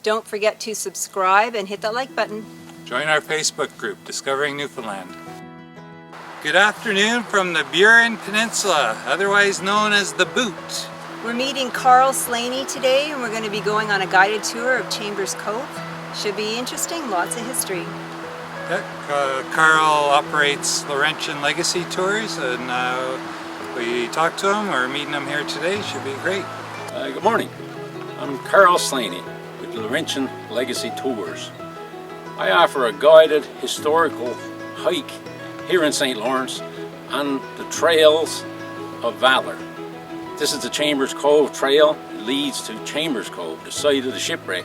Don't forget to subscribe and hit that like button. Join our Facebook group, Discovering Newfoundland. Good afternoon from the Burin Peninsula, otherwise known as the Boot. We're meeting Carl Slaney today, and we're going to be going on a guided tour of Chambers Cove. Should be interesting, lots of history. Carl operates Laurentian Legacy Tours, and we talked to him. We're meeting him here today. Should be great. Good morning. I'm Carl Slaney with Laurentian Legacy Tours. I offer a guided historical hike here in St. Lawrence on the Trails of Valor. This is the Chambers Cove Trail. It leads to Chambers Cove, the site of the shipwreck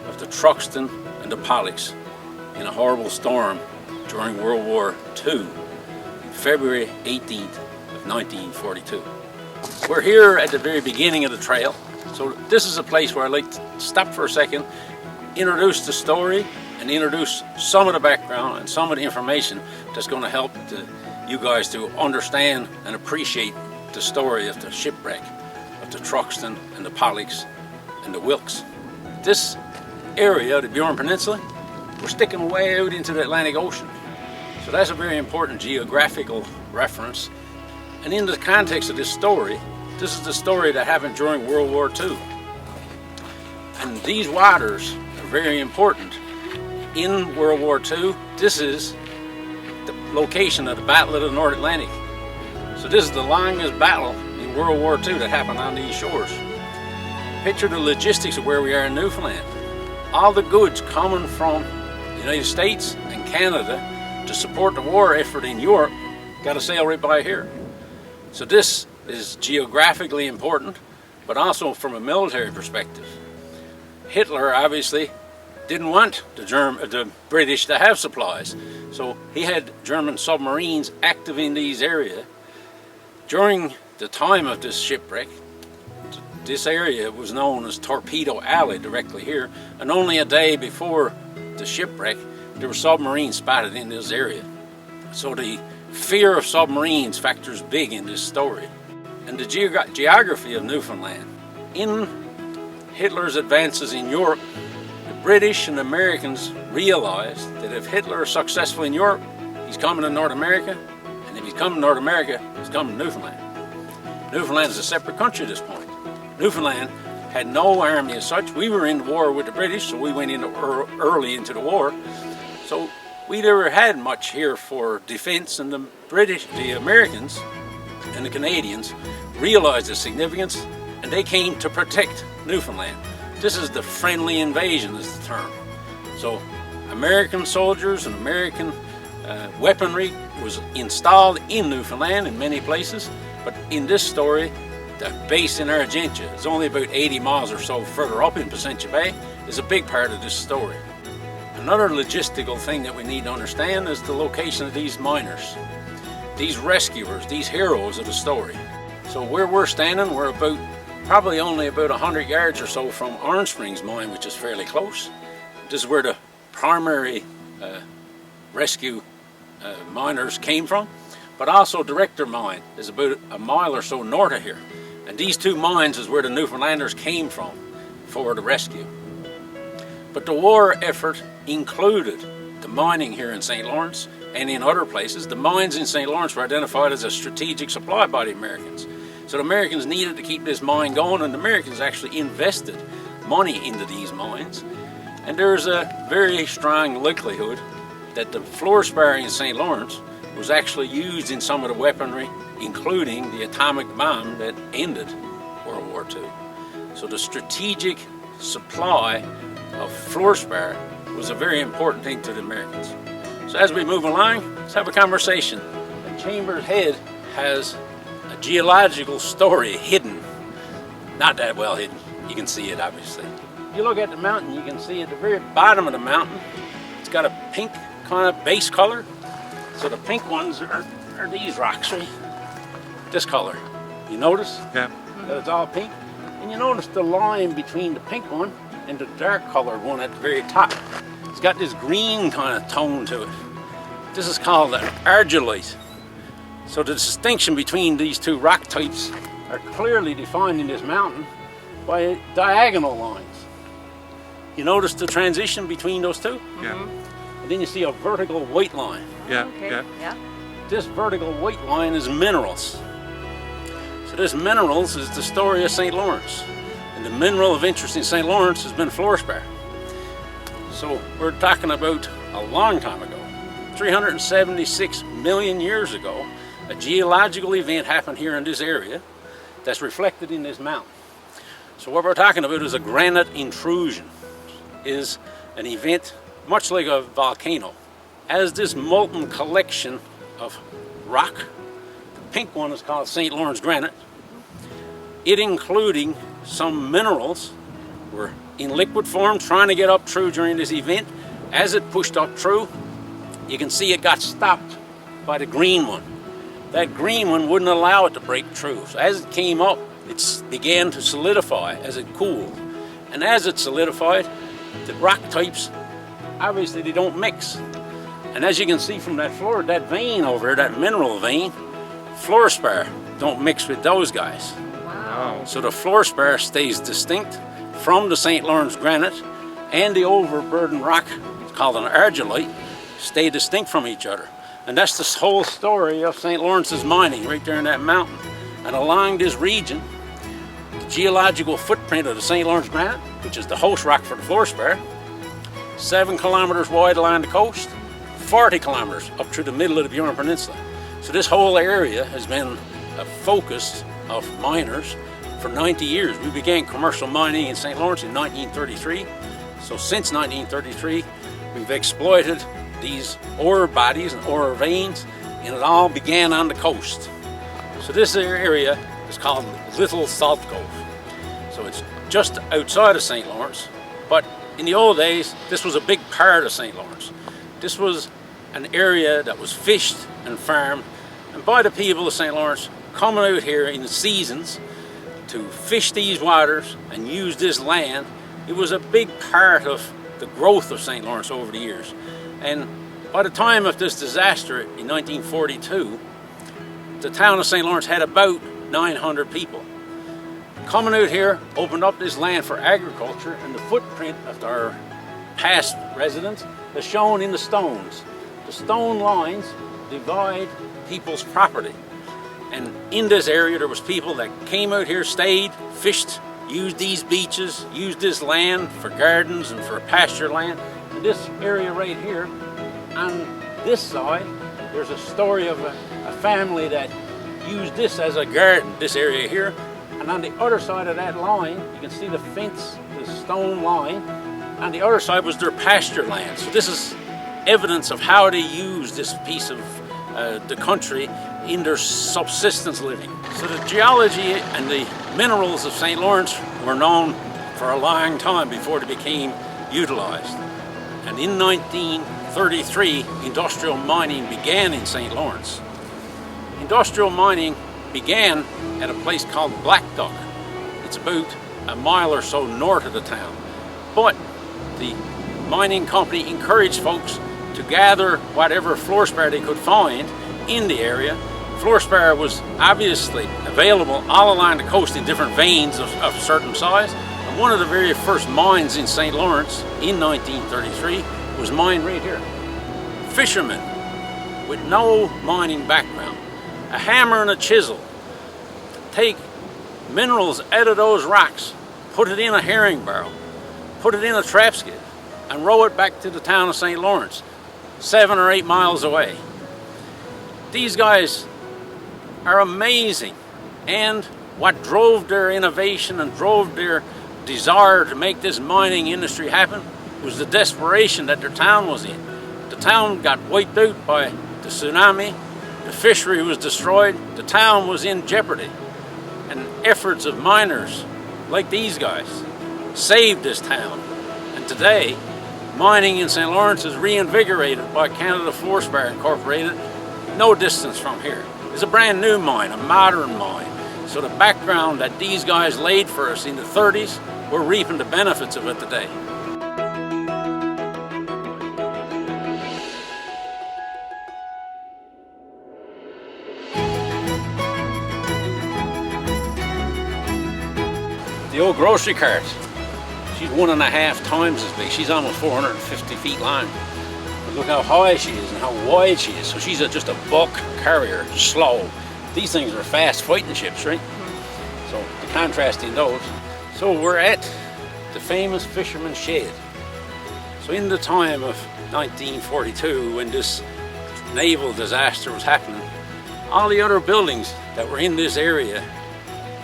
of the Truxtun and the Pollux in a horrible storm during World War II, February 18th of 1942. We're here at the very beginning of the trail, so this is a place where I'd like to stop for a second, introduce the story, and introduce some of the background and some of the information that's going to help you guys to understand and appreciate the story of the shipwreck of the Truxtun and the Pollux and the Wilkes. This area, the Burin Peninsula, we're sticking way out into the Atlantic Ocean. So that's a very important geographical reference. And in the context of this story, this is the story that happened during World War II. And these waters are very important. In World War II, this is the location of the Battle of the North Atlantic. So this is the longest battle in World War II that happened on these shores. Picture the logistics of where we are in Newfoundland. All the goods coming from the United States and Canada to support the war effort in Europe got to sail right by here. So this is geographically important, but also from a military perspective. Hitler obviously didn't want the British to have supplies, so he had German submarines active in these areas. During the time of this shipwreck, this area was known as Torpedo Alley directly here, and only a day before the shipwreck there were submarines spotted in this area. So the fear of submarines factors big in this story. And the geography of Newfoundland. In Hitler's advances in Europe, the British and Americans realized that if Hitler is successful in Europe, he's coming to North America, and if he's coming to North America, he's coming to Newfoundland. Newfoundland is a separate country at this point. Newfoundland had no army as such. We were in war with the British, so we went in early into the war. So we never had much here for defense, and the Americans and the Canadians realized the significance, and they came to protect Newfoundland. This is the friendly invasion is the term. So American soldiers and American weaponry was installed in Newfoundland in many places, but in this story, the base in Argentia is only about 80 miles or so further up in Placentia Bay, is a big part of this story. Another logistical thing that we need to understand is the location of these miners, these rescuers, these heroes of the story. So where we're standing, we're probably only about 100 yards or so from Orange Springs mine, which is fairly close. This is where the primary rescue miners came from, but also Director Mine is about a mile or so north of here. And these two mines is where the Newfoundlanders came from for the rescue. But the war effort included the mining here in St. Lawrence and in other places. The mines in St. Lawrence were identified as a strategic supply by the Americans. So the Americans needed to keep this mine going, and the Americans actually invested money into these mines. And there's a very strong likelihood that the floor spar in St. Lawrence was actually used in some of the weaponry, including the atomic bomb that ended World War II. So the strategic supply of floor spar was a very important thing to the Americans. So as we move along, let's have a conversation. The Chambers Head has a geological story hidden. Not that well hidden. You can see it obviously. If you look at the mountain, you can see at the very bottom of the mountain, it's got a pink kind of base color. So the pink ones are these rocks, right? This color. You notice? Yeah. That it's all pink. And you notice the line between the pink one and the dark colored one at the very top. It's got this green kind of tone to it. This is called an Ardulase. So the distinction between these two rock types are clearly defined in this mountain by diagonal lines. You notice the transition between those two? Yeah. And then you see a vertical white line. Yeah. Okay. Yeah. Yeah. This vertical white line is minerals. So this minerals is the story of St. Lawrence. And the mineral of interest in St. Lawrence has been fluorspar. So we're talking about a long time ago, 376 million years ago, a geological event happened here in this area that's reflected in this mountain. So what we're talking about is a granite intrusion, is an event much like a volcano. As this molten collection of rock, the pink one is called St. Lawrence granite, it including some minerals were in liquid form trying to get up through during this event. As it pushed up through, you can see it got stopped by the green one. That green one wouldn't allow it to break through. So as it came up, it began to solidify as it cooled. And as it solidified, the rock types, obviously they don't mix. And as you can see from that floor, that vein over there, that mineral vein, fluorspar don't mix with those guys. Wow. So the fluorspar stays distinct from the St. Lawrence granite, and the overburden rock, called an ardulite, stay distinct from each other. And that's the whole story of St. Lawrence's mining right there in that mountain. And along this region, the geological footprint of the St. Lawrence granite, which is the host rock for the fluorspar, 7 kilometers wide along the coast, 40 kilometers up through the middle of the Burin Peninsula. So this whole area has been a focus of miners for 90 years. We began commercial mining in St. Lawrence in 1933. So since 1933, we've exploited these ore bodies and ore veins, and it all began on the coast. So this area is called Little Salt Cove. So it's just outside of St. Lawrence, but in the old days, this was a big part of St. Lawrence. This was an area that was fished and farmed, and by the people of St. Lawrence coming out here in the seasons to fish these waters and use this land. It was a big part of the growth of St. Lawrence over the years. And by the time of this disaster in 1942, the town of St. Lawrence had about 900 people. Coming out here opened up this land for agriculture, and the footprint of our past residents is shown in the stones. The stone lines divide people's property. And in this area there was people that came out here, stayed, fished, used these beaches, used this land for gardens and for pasture land. And this area right here, on this side, there's a story of a family that used this as a garden, this area here. And on the other side of that line, you can see the fence, the stone line. On the other side was their pasture land. So this is evidence of how they used this piece of the country in their subsistence living. So the geology and the minerals of St. Lawrence were known for a long time before they became utilized. And in 1933, industrial mining began in St. Lawrence. Industrial mining began at a place called Black Duck. It's about a mile or so north of the town. But the mining company encouraged folks to gather whatever fluorspar they could find in the area. Fluorspar was obviously available all along the coast in different veins of certain size. And one of the very first mines in St. Lawrence in 1933 was mined right here. Fishermen with no mining background, a hammer and a chisel, take minerals out of those rocks, put it in a herring barrel, put it in a trap skid, and row it back to the town of St. Lawrence, 7 or 8 miles away. These guys are amazing, and what drove their innovation and drove their desire to make this mining industry happen was the desperation that their town was in. The town got wiped out by the tsunami, the fishery was destroyed, the town was in jeopardy, and efforts of miners like these guys saved this town. And today, mining in St. Lawrence is reinvigorated by Canada Fluorspar Incorporated, no distance from here. It's a brand new mine, a modern mine. So the background that these guys laid for us in the 30s, we're reaping the benefits of it today. The old grocery cart. She's 1.5 times as big. She's almost 450 feet long. But look how high she is and how wide she is. So she's just a bulk carrier, slow. These things are fast fighting ships, right? So the contrast in those. So we're at the famous Fisherman Shed. So in the time of 1942, when this naval disaster was happening, all the other buildings that were in this area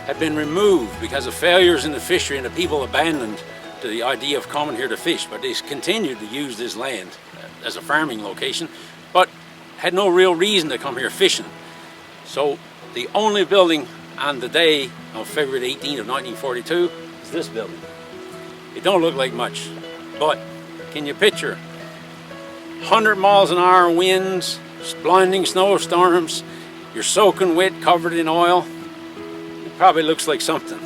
had been removed because of failures in the fishery, and the people abandoned the idea of coming here to fish. But they continued to use this land as a farming location, but had no real reason to come here fishing. So the only building on the day of February 18th of 1942 is this building. It don't look like much, but can you picture 100 miles an hour winds, blinding snowstorms, you're soaking wet, covered in oil? It probably looks like something.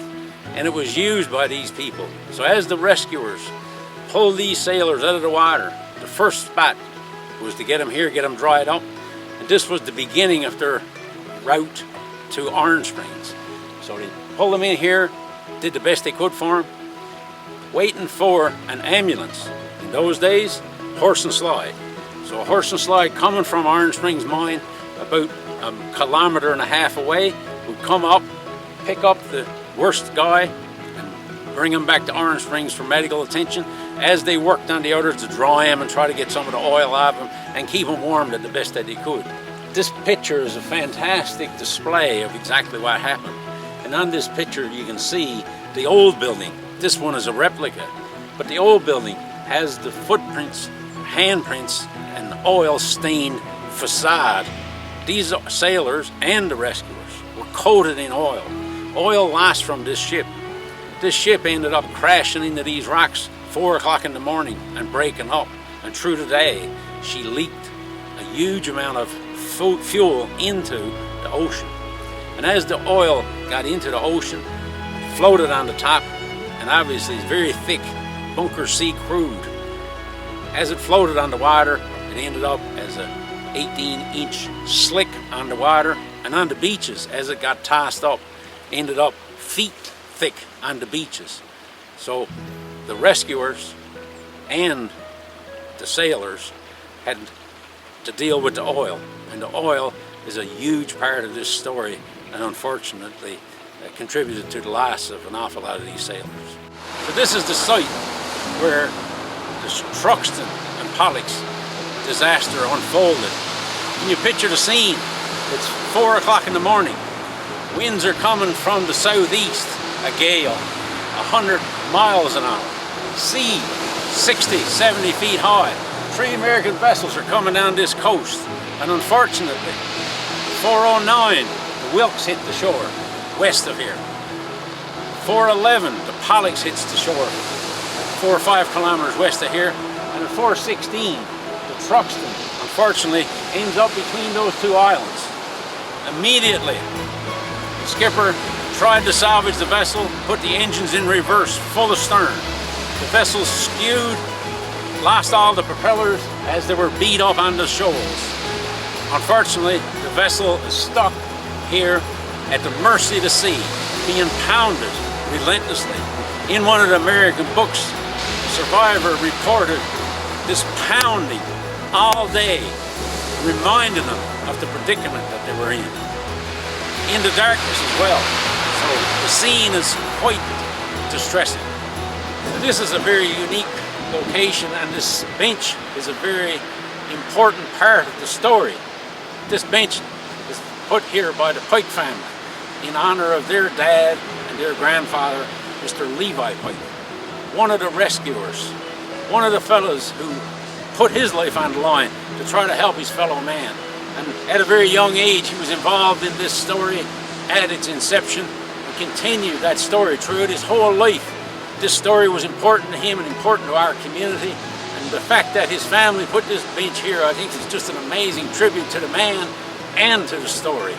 And it was used by these people. So as the rescuers pulled these sailors out of the water, the first spot was to get them here, get them dried up. And this was the beginning of their route to Orange Springs. So they pulled them in here, did the best they could for them, waiting for an ambulance. In those days, horse and slide. So a horse and slide coming from Orange Springs mine about 1.5 kilometers away would come up, pick up the worst guy and bring him back to Orange Springs for medical attention as they worked on the others to dry him and try to get some of the oil out of him and keep him warm the best that they could. This picture is a fantastic display of exactly what happened. And on this picture you can see the old building. This one is a replica, but the old building has the footprints, handprints, and oil-stained facade. These sailors and the rescuers were coated in oil. Oil lost from this ship. This ship ended up crashing into these rocks 4 o'clock in the morning and breaking up. And through the day, she leaked a huge amount of fuel into the ocean. And as the oil got into the ocean, it floated on the top, and obviously it's very thick bunker C crude. As it floated on the water, it ended up as an 18-inch slick on the water, and on the beaches, as it got tossed up, ended up feet thick on the beaches. So the rescuers and the sailors had to deal with the oil, and the oil is a huge part of this story, and unfortunately contributed to the loss of an awful lot of these sailors. So this is the site where the Truxtun and Pollux disaster unfolded. When you picture the scene, it's 4 o'clock in the morning. Winds are coming from the southeast, a gale, 100 miles an hour. Sea, 60, 70 feet high. 3 American vessels are coming down this coast, and unfortunately, 4:09, the Wilkes hit the shore, west of here. 4:11, the Pollux hits the shore, 4 or 5 kilometers west of here, and at 4:16, the Truxtun, unfortunately, ends up between those two islands. Immediately, the skipper tried to salvage the vessel, put the engines in reverse, full astern. The vessel skewed, lost all the propellers as they were beat up on the shoals. Unfortunately, the vessel is stuck here at the mercy of the sea, being pounded relentlessly. In one of the American books, a survivor reported this pounding all day, reminding them of the predicament that they were in the darkness as well. So the scene is quite distressing. This is a very unique location, and this bench is a very important part of the story. This bench is put here by the Pike family in honor of their dad and their grandfather, Mr. Levi Pike, one of the rescuers, one of the fellows who put his life on the line to try to help his fellow man. And at a very young age, he was involved in this story at its inception and continued that story throughout his whole life. This story was important to him and important to our community. And the fact that his family put this bench here, I think, is just an amazing tribute to the man and to the story.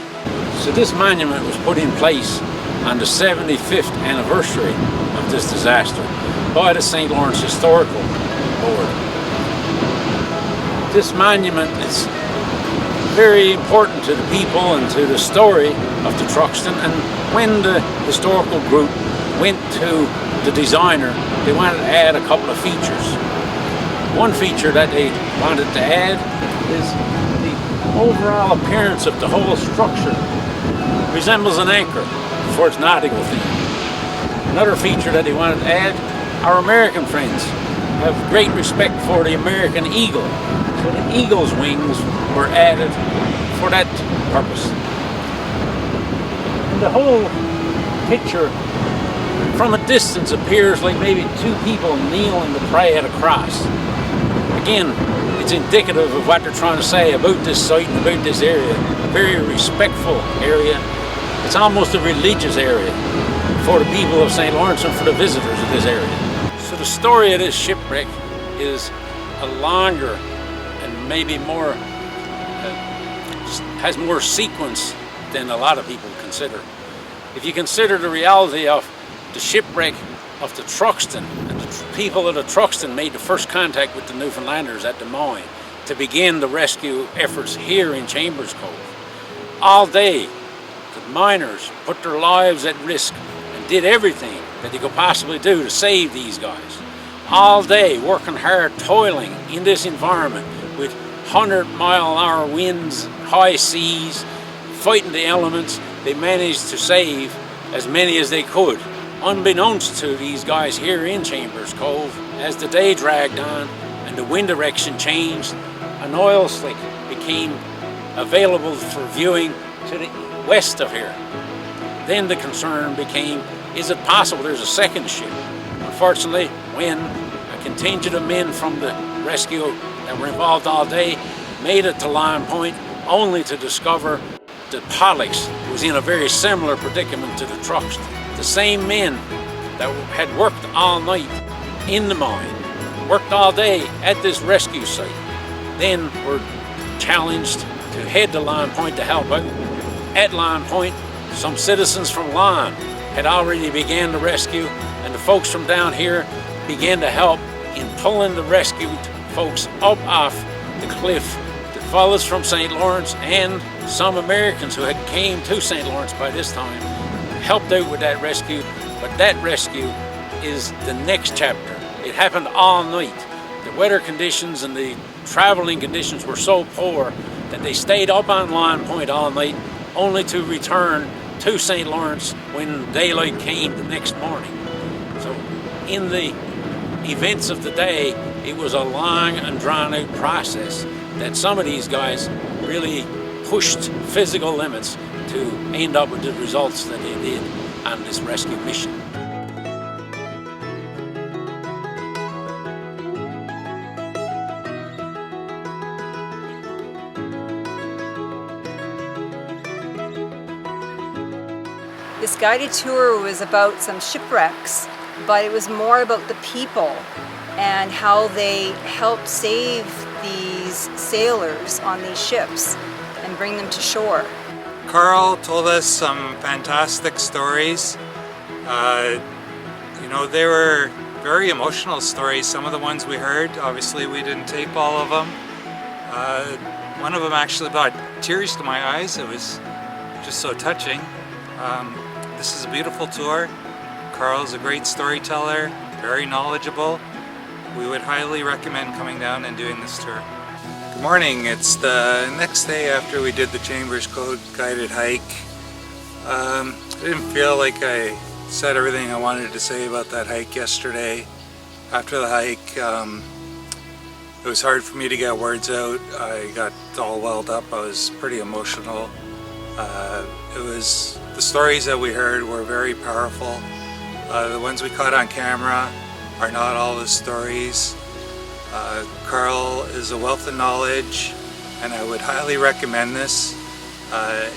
So this monument was put in place on the 75th anniversary of this disaster by the St. Lawrence Historical Board. This monument is very important to the people and to the story of the Truxtun. And when the historical group went to the designer, they wanted to add a couple of features. One feature that they wanted to add is the overall appearance of the whole structure resembles an anchor for its nautical theme. Another feature that they wanted to add, our American friends have great respect for the American eagle, so the eagle's wings were added for that purpose. And the whole picture from a distance appears like maybe two people kneeling to pray at a cross. Again, it's indicative of what they're trying to say about this site and about this area. A very respectful area. It's almost a religious area for the people of St. Lawrence and for the visitors of this area. So the story of this shipwreck is a longer and maybe more, has more sequence than a lot of people consider. If you consider the reality of the shipwreck of the Truxtun, and the people of the Truxtun made the first contact with the Newfoundlanders at Des Moines to begin the rescue efforts here in Chambers Cove. All day, the miners put their lives at risk and did everything that they could possibly do to save these guys. All day, working hard, toiling in this environment with 100-mile-an-hour winds, high seas, fighting the elements, they managed to save as many as they could. Unbeknownst to these guys here in Chambers Cove, as the day dragged on and the wind direction changed, an oil slick became available for viewing to the west of here. Then the concern became, is it possible there's a second ship? Unfortunately, when a contingent of men from the rescue that were involved all day made it to Lion Point, only to discover that Pollux was in a very similar predicament to the Truxtun. The same men that had worked all night in the mine, worked all day at this rescue site, then were challenged to head to Lion Point to help out. At Lion Point, some citizens from Lion had already began the rescue, and the folks from down here began to help in pulling the rescued folks up off the cliff. The fellows from St. Lawrence and some Americans who had came to St. Lawrence by this time helped out with that rescue, but that rescue is the next chapter. It happened all night. The weather conditions and the traveling conditions were so poor that they stayed up on Lion Point all night, only to return to St. Lawrence when daylight came the next morning. So in the events of the day, it was a long and drawn out process that some of these guys really pushed physical limits to end up with the results that they did on this rescue mission. This guided tour was about some shipwrecks, but it was more about the people and how they helped save these sailors on these ships and bring them to shore. Carl told us some fantastic stories. You know, they were very emotional stories, some of the ones we heard. Obviously, we didn't tape all of them. One of them actually brought tears to my eyes. It was just so touching. This is a beautiful tour. Carl's a great storyteller, very knowledgeable. We would highly recommend coming down and doing this tour. Good morning. It's the next day after we did the Chambers Cove guided hike. I didn't feel like I said everything I wanted to say about that hike yesterday. After the hike, it was hard for me to get words out. I got all welled up. I was pretty emotional. The stories that we heard were very powerful. The ones we caught on camera are not all the stories. Carl is a wealth of knowledge, and I would highly recommend this.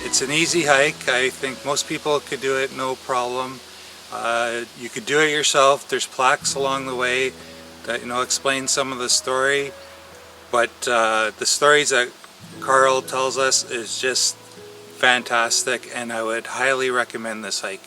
It's an easy hike. I think most people could do it no problem. You could do it yourself. There's plaques along the way that explain some of the story, but the stories that Carl tells us is just fantastic, and I would highly recommend this hike.